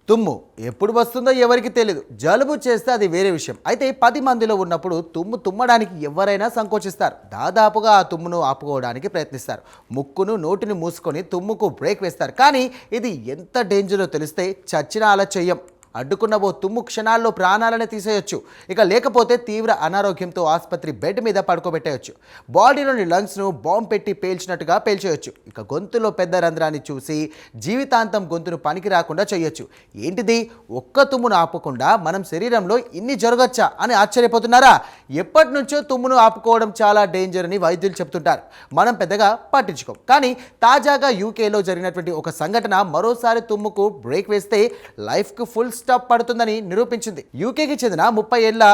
తుమ్ము ఎప్పుడు వస్తుందో ఎవరికి తెలియదు. జలుబు చేస్తే అది వేరే విషయం. అయితే 10 మందిలో ఉన్నప్పుడు తుమ్మడానికి ఎవరైనా సంకోచిస్తారు. దాదాపుగా ఆ తుమ్మును ఆపుకోవడానికి ప్రయత్నిస్తారు. ముక్కును నోటిని మూసుకొని తుమ్ముకు బ్రేక్ వేస్తారు. కానీ ఇది ఎంత డేంజరో తెలిస్తే చచ్చినా అలా చెయ్యం. అడ్డుకున్న ఓ తుమ్ము క్షణాల్లో ప్రాణాలనే తీసేయొచ్చు. ఇక లేకపోతే తీవ్ర అనారోగ్యంతో ఆసుపత్రి బెడ్ మీద పడుకోబెట్టేయచ్చు. బాడీలోని లంగ్స్ను బాంబ్ పెట్టి పేల్చినట్టుగా పేల్చేయొచ్చు. ఇక గొంతులో పెద్ద రంధ్రాన్ని చూసి జీవితాంతం గొంతును పనికి రాకుండా చేయొచ్చు. ఏంటిది, ఒక్క తుమ్మును ఆపకుండా మనం శరీరంలో ఇన్ని జరగచ్చా అని ఆశ్చర్యపోతున్నారా? ఎప్పటి నుంచో తుమ్మును ఆపుకోవడం చాలా డేంజర్ అని వైద్యులు చెప్తుంటారు. మనం పెద్దగా పట్టించుకోం. కానీ తాజాగా యూకేలో జరిగినటువంటి ఒక సంఘటన మరోసారి తుమ్ముకు బ్రేక్ వేస్తే లైఫ్కు ఫుల్ స్టాప్ పడుతుందని నిరూపించింది. యూకేకి చెందిన 30 ఏళ్ల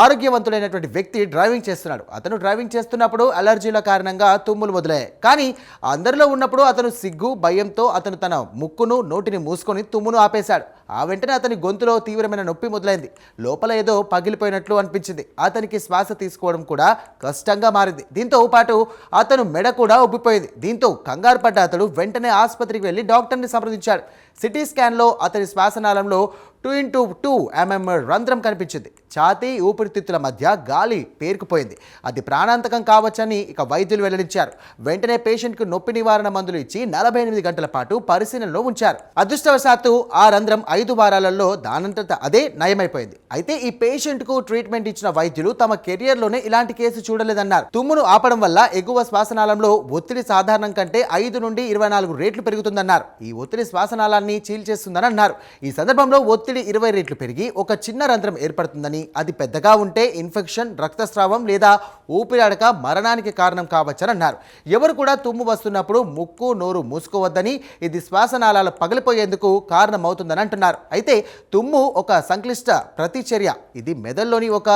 ఆరోగ్యవంతుడైనటువంటి వ్యక్తి డ్రైవింగ్ చేస్తున్నాడు. అతను డ్రైవింగ్ చేస్తున్నప్పుడు అలర్జీల కారణంగా తుమ్ములు మొదలయ్యాయి. కానీ అందరిలో ఉన్నప్పుడు అతను సిగ్గు భయంతో అతను తన ముక్కును నోటిని మూసుకొని తుమ్మును ఆపేశాడు. ఆ వెంటనే అతని గొంతులో తీవ్రమైన నొప్పి మొదలైంది. లోపల ఏదో పగిలిపోయినట్లు అనిపించింది. అతనికి శ్వాస తీసుకోవడం కూడా కష్టంగా మారింది. దీంతో పాటు అతను మెడ కూడా ఉబ్బిపోయింది. దీంతో కంగారు పడ్డ అతడు వెంటనే ఆసుపత్రికి వెళ్లి డాక్టర్ని సంప్రదించాడు. సిటీ స్కాన్లో అతని శ్వాసనాళంలో 2x2 mm రంధ్రం కనిపించింది. ఛాతీ ఊపిరితిత్తుల మధ్య గాలి పేరుకుపోయింది. అది ప్రాణాంతకం కావచ్చని ఇక వైద్యులు వెల్లడించారు. వెంటనే పేషెంట్కు నొప్పి నివారణ మందులు ఇచ్చి 48 గంటల పాటు పరిశీలనలో ఉంచారు. అదృష్టవశాత్తు ఆ రంధ్రం 5 వారాలలో దానంతట అదే నయమైపోయింది. అయితే ఈ పేషెంట్కు ట్రీట్మెంట్ ఇచ్చిన వైద్యులు తమ కెరియర్లోనే ఇలాంటి కేసు చూడలేదన్నారు. తుమ్మును ఆపడం వల్ల ఎగువ శ్వాసనాళంలో ఒత్తిడి సాధారణం కంటే 5 నుండి 24 రెట్లు పెరుగుతుందన్నారు. ఈ ఒత్తిడి శ్వాసనాళాన్ని చీల్చేస్తుందని అన్నారు. ఈ సందర్భంలో ఒత్తిడి 20 రెట్లు పెరిగి ఒక చిన్న రంధ్రం ఏర్పడుతుందని, అది పెద్దగా ఉంటే ఇన్ఫెక్షన్, రక్తస్రావం లేదా ఊపిరాడక మరణానికి కారణం కావచ్చని అన్నారు. ఎవరు కూడా తుమ్ము వస్తున్నప్పుడు ముక్కు నోరు మూసుకోవద్దని, ఇది శ్వాసనాళాలు పగిలిపోయేందుకు కారణమవుతుందని అంటున్నారు. అయితే తుమ్ము ఒక సంక్లిష్ట ప్రతిచర్య. ఇది మెదడులోని ఒక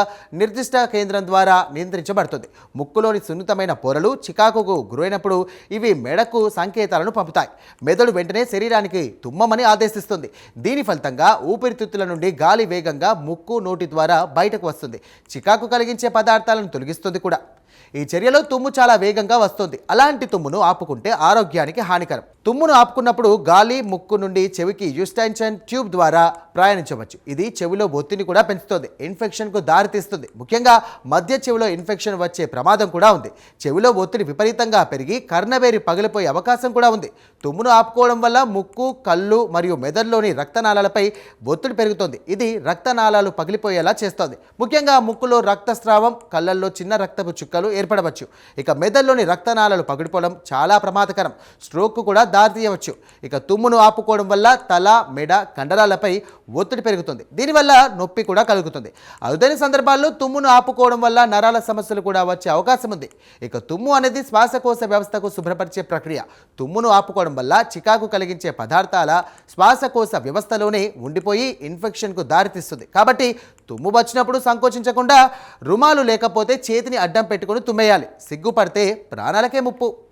నిర్దిష్ట కేంద్రం ద్వారా నియంత్రించబడుతుంది. ముక్కులోని సున్నితమైన పొరలు చికాకుకు గురైనప్పుడు ఇవి మెడకు సంకేతాలను పంపుతాయి. మెదడు వెంటనే శరీరానికి తుమ్మమని ఆదేశిస్తుంది. దీని ఫలితంగా ఊపిరితిత్తుల నుండి గాలి వేగంగా ముక్కు నోటి ద్వారా బయటకు వస్తుంది. చికాకు కలిగించే పదార్థాలను తొలగిస్తుంది కూడా. ఈ చర్యలో తుమ్ము చాలా వేగంగా వస్తుంది. అలాంటి తుమ్మును ఆపుకుంటే ఆరోగ్యానికి హానికరం. తుమ్మును ఆపుకున్నప్పుడు గాలి ముక్కు నుండి చెవికి యూస్టైన్షన్ ట్యూబ్ ద్వారా ప్రయాణించవచ్చు. ఇది చెవిలో ఒత్తిడిని కూడా పెంచుతుంది, ఇన్ఫెక్షన్కు దారితీస్తుంది. ముఖ్యంగా మధ్య చెవిలో ఇన్ఫెక్షన్ వచ్చే ప్రమాదం కూడా ఉంది. చెవిలో ఒత్తిడి విపరీతంగా పెరిగి కర్ణవేరి పగిలిపోయే అవకాశం కూడా ఉంది. తుమ్మును ఆపుకోవడం వల్ల ముక్కు, కళ్ళు మరియు మెదడులోని రక్తనాళాలపై ఒత్తిడి పెరుగుతుంది. ఇది రక్తనాళాలు పగిలిపోయేలా చేస్తుంది. ముఖ్యంగా ముక్కులో రక్తస్రావం, కళ్ళల్లో చిన్న రక్తపు చుక్కలు ఏర్పడవచ్చు. ఇక మెదడులోని రక్తనాళాలు పగిలిపోవడం చాలా ప్రమాదకరం. స్ట్రోక్ కూడా దారితీయవచ్చు. ఇక తుమ్మును ఆపుకోవడం వల్ల తల, మెడ, కండరాలపై ఒత్తిడి పెరుగుతుంది. దీనివల్ల నొప్పి కూడా కలుగుతుంది. అరుదైన సందర్భాల్లో తుమ్మును ఆపుకోవడం వల్ల నరాల సమస్యలు కూడా వచ్చే అవకాశం ఉంది. ఇక తుమ్ము అనేది శ్వాసకోశ వ్యవస్థకు శుభ్రపరిచే ప్రక్రియ. తుమ్మును ఆపుకోవడం వల్ల చికాకు కలిగించే పదార్థాల శ్వాసకోశ వ్యవస్థలోనే ఉండిపోయి ఇన్ఫెక్షన్కు దారితీస్తుంది. కాబట్టి తుమ్ము వచ్చినప్పుడు సంకోచించకుండా రుమాలు లేకపోతే చేతిని అడ్డం పెట్టుకొని తుమ్మేయాలి. సిగ్గుపడితే ప్రాణాలకే ముప్పు.